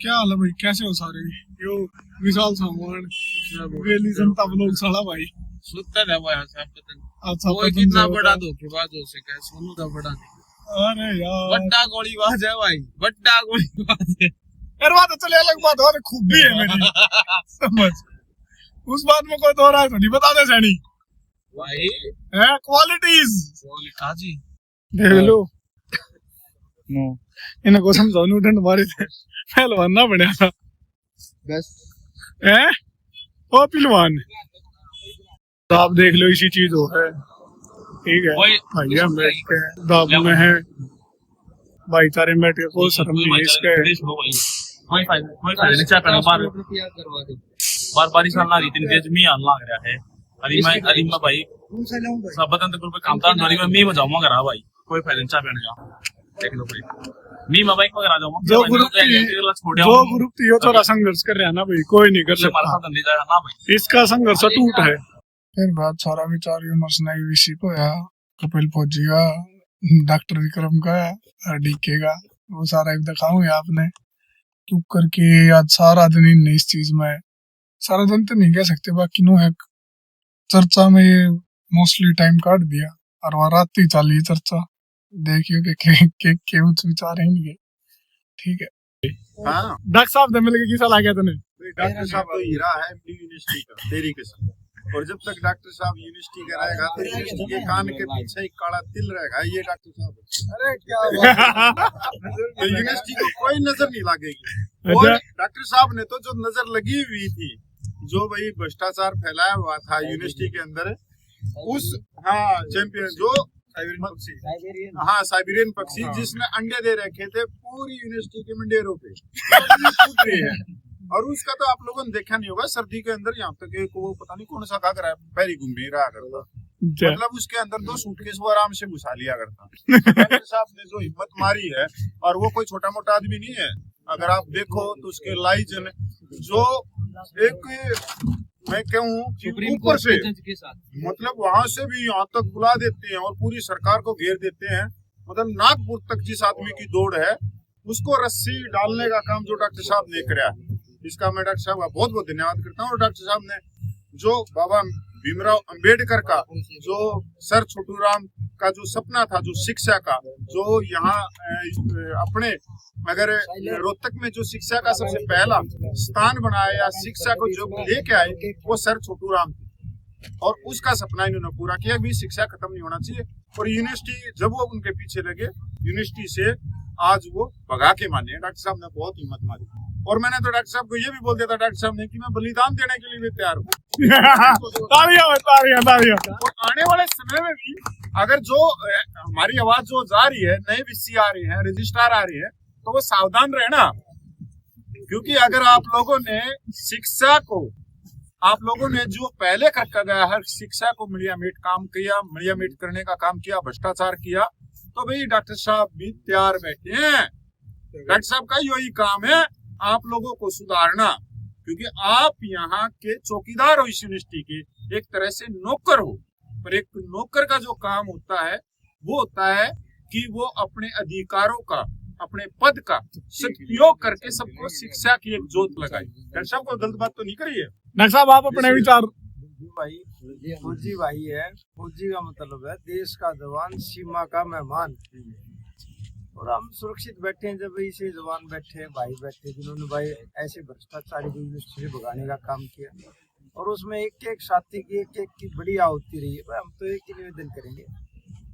क्या हाल है भाई, कैसे हो सारे? यो विशाल सामान वेली जनता ब्लॉग साला भाई सुनता है वो ऐसा पता अच्छा वो कितना बड़ा धोखेबाज हो सके सोनू का बड़ा नहीं। अरे यार बड़ा गोलीबाज है भाई, बड़ा गोलीबाज है। यार बात तो चले अलग बात और खूबी है मेरी समझ उस बात में कोई दो राय थोड़ी बता दे सैनी भाई है क्वालिटीज क्वालिटी जी देख लो नो इन्हें को समझाओ न्यूटन मारे थे पहलवान ना बनया था बस है ओ पहलवान तो आप देख लो इसी चीज हो है ठीक है भाई हम बैठ के दाब में है भाईचारे में बैठ के कोई शर्म नहीं है इसके कोई फायदा नहीं चाहता ना बार बारिश आना इतनी तेज में आने लग रहा है। अरे मैं भाई सब बतन तक पे काम था नरी में मैं बजाऊंगा करा भाई कोई फायदा नहीं चाह बैठ गया देख लो भाई मैं बाइक पर आ जाऊंगा जो ग्रुप थी वो थोड़ा संघर्ष कर रहा है ना भाई कोई नहीं कर सकता इसका संघर्ष टूट है। फिर बात सारा विचार विमर्श नहीं विषय को या कपिल फौजी का डॉक्टर विक्रम का डीके का वो सारा एक दिखाऊंगा आपने क्यों करके आज सारा दिन इन इस चीज में सारा दिन तो नहीं कह सकते बाकी नो है चर्चा में ये मोस्टली टाइम काट दिया और वह रात ही चली चर्चा देखिए के उच्च विचार है इनके ठीक है। हाँ डॉक्टर साहब ने मिलके किसा ला गया तूने डॉक्टर साहब तो हीरा है यूनिवर्सिटी का तेरी कसम और जब तक डॉक्टर साहब यूनिवर्सिटी का रहेगा तो यूनिवर्सिटी के कान के पीछे एक काला तिल रहेगा ये डॉक्टर साहब अरे क्या तो यूनिवर्सिटी को कोई नजर नहीं लगेगी और डॉक्टर साहब ने तो जो नजर लगी हुई थी जो भाई भ्रष्टाचार फैलाया हुआ था यूनिवर्सिटी के अंदर उस हाँ चैंपियन जो साइबेरियन पक्षी जिसने अंडे दे रखे थे पूरी यूनिवर्सिटी के मंडेरों पे टूट रहे हैं और उसका तो आप लोगों ने देखा नहीं होगा सर्दी के अंदर यहाँ तक वो पता नहीं कौन सा घाघरा पैरी घूम भी रहा करता मतलब उसके अंदर 2 सूटकेस वो आराम से घुसा लिया करता। डॉक्टर साहब ने जो हिम्मत मारी है और वो कोई छोटा मोटा आदमी नहीं है अगर आप देखो तो उसके लाइजन जो एक मैं कहूँ ऊपर से मतलब वहां से भी यहाँ तक बुला देते हैं और पूरी सरकार को घेर देते हैं मतलब नागपुर तक जिस आदमी की दौड़ है उसको रस्सी डालने का काम जो डॉक्टर साहब ने कराया इसका मैं डॉक्टर साहब का बहुत बहुत धन्यवाद करता हूँ। और डॉक्टर साहब ने जो बाबा भीमराव अंबेडकर का जो सर छोटू राम का जो सपना था जो शिक्षा का जो यहाँ अपने अगर रोहतक में जो शिक्षा का सबसे पहला स्थान बनाया या शिक्षा को जो लेके आए वो सर छोटू राम थे और उसका सपना इन्होंने पूरा किया भी शिक्षा खत्म नहीं होना चाहिए। और यूनिवर्सिटी जब वो उनके पीछे लगे यूनिवर्सिटी से आज वो भगा के माने डॉक्टर साहब ने बहुत हिम्मत मारी और मैंने तो डॉक्टर साहब को ये भी बोल दिया था डॉक्टर साहब ने कि मैं बलिदान देने के लिए भी तैयार हूँ। तालियां। और आने वाले समय में भी अगर जो हमारी आवाज जो जा रही है नए विषय आ रहे हैं रजिस्ट्रार आ रहे हैं तो वो सावधान रहना क्योंकि अगर आप लोगों ने शिक्षा को आप लोगों ने जो पहले रखा गया हर शिक्षा को मीडियामेट काम किया मीडियामेट करने का काम किया भ्रष्टाचार किया तो भाई डॉक्टर साहब भी तैयार बैठे हैं। डॉक्टर साहब का यही काम है आप लोगों को सुधारना क्योंकि आप यहाँ के चौकीदार हो इस यूनिवर्सिटी के एक तरह से नौकर हो पर एक नौकर का जो काम होता है वो होता है कि वो अपने अधिकारों का अपने पद का सदुपयोग करके सबको शिक्षा की एक जोत लगाई। डॉक्टर साहब को गलत बात तो नहीं करी है डॉक्टर साहब आप अपने विचार भाई फौजी भाई है फौजी का मतलब है देश का जवान सीमा का मेहमान और हम सुरक्षित बैठे हैं जब इसे जवान बैठे भाई बैठे जिन्होंने भाई ऐसे भ्रष्टाचारी को यूनिवर्सिटी से भगाने का काम किया और उसमें एक एक साथी की एक की बड़ी आहुति रही है। हम तो एक ही निवेदन करेंगे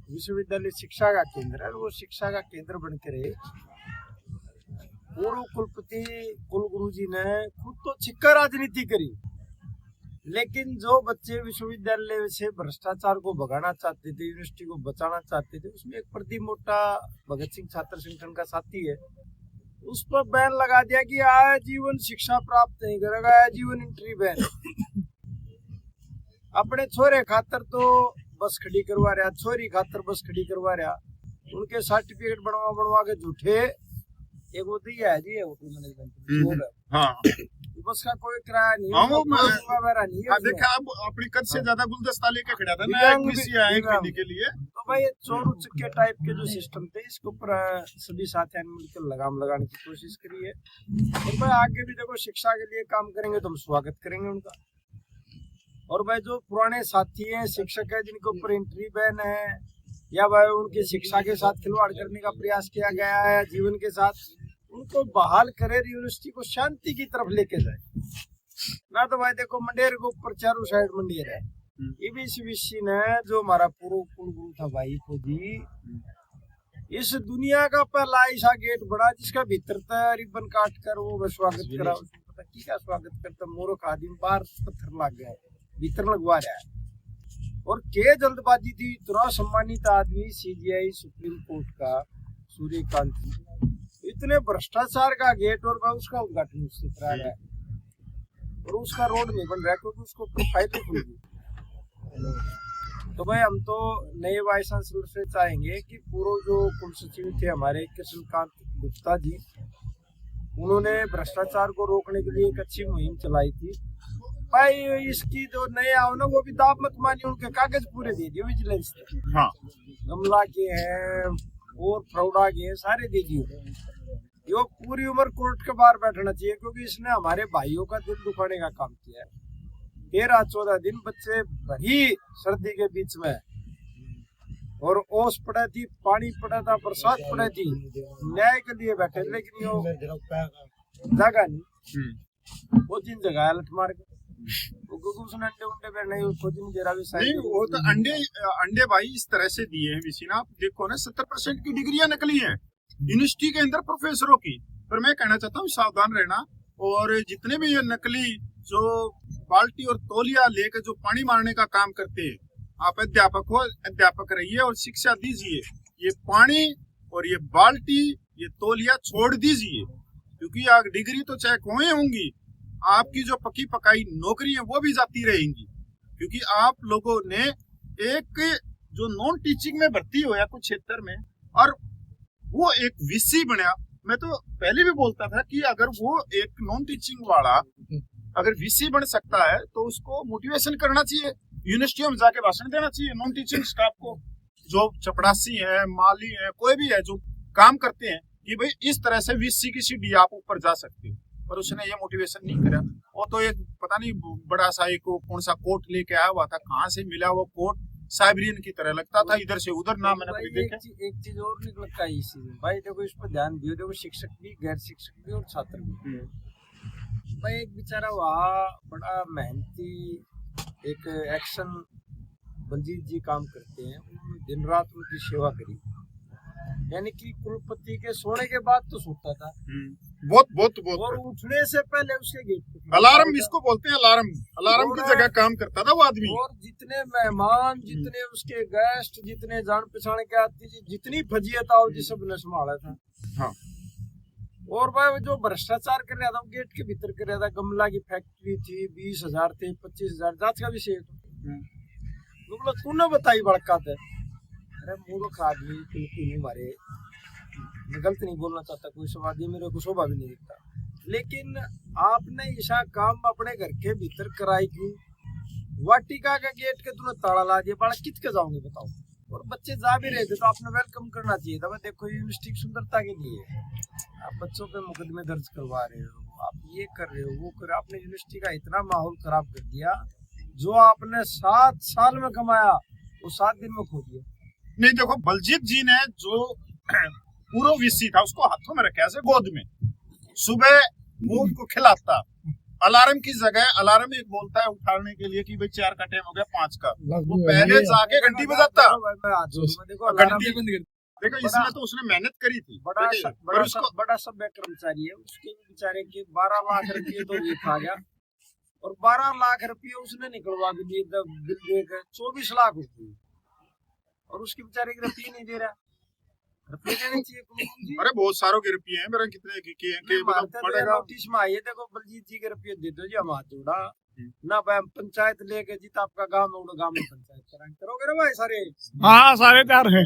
विश्वविद्यालय शिक्षा का केंद्र है वो शिक्षा का केंद्र बन के रहे। पूर्व कुलपति कुलगुरु जी ने खुद तो छिक्का राजनीति करी लेकिन जो बच्चे विश्वविद्यालय से भ्रष्टाचार को भगाना चाहते थे यूनिवर्सिटी को बचाना चाहते थे उसमें एक प्रदीप मोटा भगत सिंह छात्र संगठन का साथी है उस पर बैन लगा दिया कि आजीवन शिक्षा प्राप्त नहीं करेगा आजीवन एंट्री बैन। अपने छोरे खातर तो बस खड़ी करवा रहा छोरी खातर बस खड़ी करवा रहा उनके सर्टिफिकेट बनवा के झूठे एक वो दिया है जी होटल मैनेजमेंट बस का कोई किराया नहीं हाँ, वो वगैरह नहीं है उसमें। देखा अब अपनी कद से ज्यादा गुलदस्ता लेके खड़ा था ना दिव्यांग एक भी- किसी आए दिव्यांग। करने के लिए। तो भाई ये चोर उचक्के टाइप के जो सिस्टम थे इसके ऊपर सभी साथियों ने मिलकर लगाम लगाने की कोशिश करी है। और भाई आगे भी देखो शिक्षा के लिए काम करेंगे तो हम स्वागत करेंगे उनका। और भाई जो पुराने साथी हैं शिक्षक है जिनके ऊपर एंट्री बैन है या भाई उनकी शिक्षा के साथ खिलवाड़ करने का प्रयास किया गया है जीवन के साथ, उनको बहाल करे, यूनिवर्सिटी को शांति की तरफ लेके जाए ना। तो भाई देखो मंडेर के ऊपर चारों साइड मंडेर है। ईबीसीबीसी ने जो हमारा पूर्व कुलगुरु था भाई फौजी, इस दुनिया का पहला ऐसा गेट बना जिसका भीतर था रिबन काट कर वो स्वागत करा। उसको पता क्या स्वागत करता, मूर्ख आदमी बाहर पत्थर लग गया भीतर लगवा रहा है। और के जल्दबाजी थी, इतना सम्मानित आदमी सीजीआई सुप्रीम कोर्ट का सूर्यकांत, इतने भ्रष्टाचार का गेट और भाई उसका उद्घाटन उससे करा रहा है और उसका रोड नहीं बन रहा है क्योंकि उसको प्रोफाइल खुल गई। तो भाई हम तो नए वाइस चांसलर से चाहेंगे कि पूर्व जो कुल सचिव थे हमारे कृष्णकांत गुप्ता जी, उन्होंने भ्रष्टाचार को रोकने के लिए एक अच्छी मुहिम चलाई थी। भाई इसकी जो नए आओ ना वो भी दाब मत मानिए, उनके कागज पूरे दे दिए विजिलेंस ने। हाँ गमला के हैं और फ्रौडा के हैं, सारे दे दिए। ये पूरी उम्र कोर्ट के बाहर बैठना चाहिए क्योंकि इसने हमारे भाइयों का दिल दुखाने का काम किया है। 13-14 दिन बच्चे भरी सर्दी के बीच में और ओस पड़ा थी, पानी पड़ा था, बरसात पड़ा थी, न्याय के लिए बैठे, लेकिन वो जगह नहीं, वो जिन जगह लठ मार के उसने अंडे उंडे पे नहीं उसको नहीं दे रहा। नहीं वो तो अंडे भाई इस तरह से दिए हैं विसी ना। आप देखो ना 70% की डिग्रियां नकली हैं यूनिवर्सिटी के अंदर प्रोफेसरों की। पर मैं कहना चाहता हूँ सावधान रहना, और जितने भी ये नकली जो बाल्टी और तौलिया लेकर जो पानी मारने का काम करते हैं, आप अध्यापक हो, अध्यापक रहिए और शिक्षा दीजिए। ये पानी और ये बाल्टी ये तौलिया छोड़ दीजिए, क्योंकि डिग्री तो चाहे कोई होंगी, आपकी जो पकी पकाई नौकरी है वो भी जाती रहेंगी। क्योंकि आप लोगों ने एक जो नॉन टीचिंग में भर्ती होया कुछ क्षेत्र में और वो एक वीसी बना। मैं तो पहले भी बोलता था कि अगर वो एक नॉन टीचिंग वाला अगर वीसी बन सकता है तो उसको मोटिवेशन करना चाहिए, यूनिवर्सिटियों में जाके भाषण देना चाहिए नॉन टीचिंग स्टाफ को, जो चपड़ासी है, माली है, कोई भी है जो काम करते हैं, कि भाई इस तरह से वीसी की सीढ़ी आप ऊपर जा सकते हो। पर उसने ये मोटिवेशन नहीं करा। वो तो एक पता नहीं बड़ा सा एक कौन सा कोट लेके आया हुआ था, कहाँ से मिला वो कोट, साइबरियन की तरह लगता था, इधर से उधर ना मैंने कभी देखा। एक चीज और निकलता है इसी में भाई, देखो इस पर ध्यान दियो, देखो शिक्षक भी, गैर शिक्षक भी और छात्र भी। भाई एक बेचारा वहाँ बड़ा मेहनती एक एक्शन बलजीत जी काम करते हैं, उन्होंने दिन रात उनकी सेवा करी, यानी कि कुलपति के सोने के बाद तो सोता था, बहुत और उठने से पहले उसके गेट पे अलार्म, इसको बोलते हैं अलार्म की जगह काम करता था वो आदमी। और जितने मेहमान, जितने उसके गेस्ट, जितने जान पहचान के आती थी, जितनी फजीयत आओ जी सब ने संभाला था। हाँ। और भाई जो भ्रष्टाचार कर रहा था वो गेट के भीतर कर रहा था। गमला की फैक्ट्री थी, 20,000 थे, 25,000 जांच का विषय तो तूने बताई बड़का थे। अरे मूर्ख आदमी, नहीं मारे, मैं गलत नहीं बोलना चाहता, कोई समाधि मेरे को शोभा भी नहीं दिखता, लेकिन आपने ऐसा काम अपने घर के भीतर कराई क्यों? वाटिका का गेट के तूने ताला ला दिया, बड़ा कित के जाओगे बताओ? और बच्चे जा भी रहे थे तो आपने वेलकम करना चाहिए था। देखो यूनिवर्सिटी की सुंदरता के लिए आप बच्चों पे मुकदमे दर्ज करवा रहे हो, आप ये कर रहे हो, वो कर रहे हो। आपने यूनिवर्सिटी का इतना माहौल खराब कर दिया, जो आपने 7 साल में कमाया वो 7 दिन में खो दिया। नहीं देखो, बलजीत जी ने जो पूरा वीसी था उसको हाथों में रखा ऐसे गोद में, सुबह वो उनको खिलाता, अलार्म की जगह अलार्म एक बोलता है उठाने के लिए कि भाई 4 का टाइम हो गया 5 का, वो पहले जाके घंटी बजाता। देखो इसमें तो उसने मेहनत करी थी, बड़ा सभ्य कर्मचारी है, उसके बेचारे के 12 लाख रुपये तो ये खा गया, और 12 लाख रुपये उसने निकलवा भी दिए, बिल देकर 24 लाख रुपये, और उसके बेचारे की रुपये नहीं दे रहा। रुपये देने चाहिए। अरे बहुत सारों के रुपये हैं, मेरा कितने के पड़ेगा। नोटिस में आइए, देखो बलजीत जी के रुपये दे दो जी, हम हाथ जोड़ा ना भाई, हम पंचायत लेके जीता आपका गाँव में, गाँव में पंचायत करोगे ना भाई सारे। हाँ सारे तैयार हैं।